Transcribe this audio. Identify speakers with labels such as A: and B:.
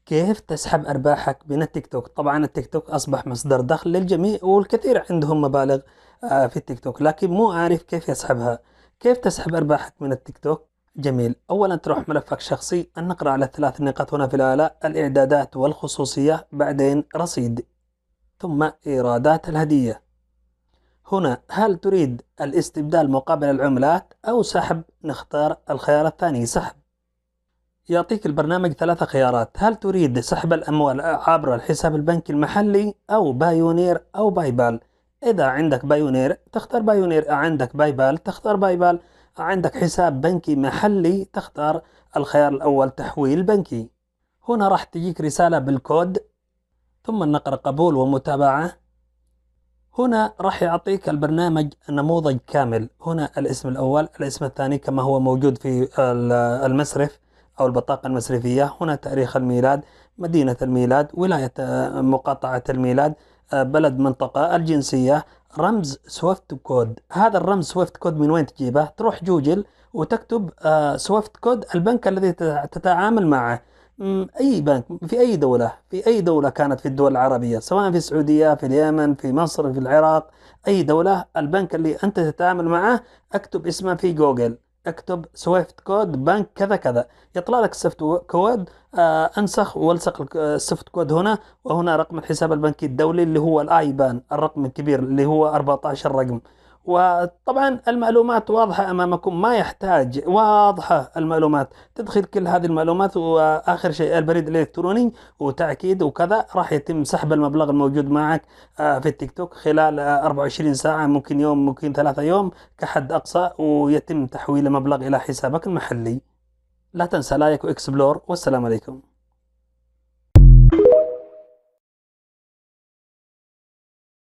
A: كيف تسحب أرباحك من التيك توك؟ طبعا التيك توك أصبح مصدر دخل للجميع، والكثير عندهم مبالغ في التيك توك، لكن مو عارف كيف يسحبها. كيف تسحب أرباحك من التيك توك؟ جميل. أولا تروح ملفك الشخصي، نقرأ على الثلاث نقاط هنا في الأعلى: الإعدادات والخصوصية، بعدين رصيد، ثم إيرادات الهدية. هنا هل تريد الاستبدال مقابل العملات أو سحب؟ نختار الخيار الثاني، سحب. يعطيك البرنامج ثلاثة خيارات: هل تريد سحب الأموال عبر الحساب البنكي المحلي أو بايونير أو بايبال؟ إذا عندك بايونير تختار بايونير، عندك بايبال تختار بايبال، عندك حساب بنكي محلي تختار الخيار الأول، تحويل بنكي. هنا راح تجيك رسالة بالكود، ثم نقرأ قبول ومتابعة. هنا راح يعطيك البرنامج نموذج كامل، هنا الاسم الأول، الاسم الثاني كما هو موجود في المصرف أو البطاقة المصرفية، هنا تاريخ الميلاد، مدينة الميلاد، ولاية مقاطعة الميلاد، بلد، منطقة، الجنسية، رمز سويفت كود. هذا الرمز سويفت كود من وين تجيبه؟ تروح جوجل وتكتب سويفت كود البنك الذي تتعامل معه. أي بنك في أي دولة، في أي دولة كانت في الدول العربية، سواء في السعودية، في اليمن، في مصر، في العراق، أي دولة، البنك اللي أنت تتعامل معه اكتب اسمه في جوجل، اكتب سويفت كود بنك كذا كذا، يطلع لك السويفت كود. انسخ والصق السويفت كود هنا، وهنا رقم الحساب البنكي الدولي اللي هو الايبان، الرقم الكبير اللي هو 14 رقم. وطبعا المعلومات واضحة أمامكم، ما يحتاج، واضحة المعلومات، تدخل كل هذه المعلومات، وآخر شيء البريد الإلكتروني وتأكيد وكذا، راح يتم سحب المبلغ الموجود معك في التيك توك خلال 24 ساعة، ممكن يوم، ممكن 3 يوم كحد أقصى، ويتم تحويل المبلغ إلى حسابك المحلي. لا تنسى لايك وإكسبلور، والسلام عليكم.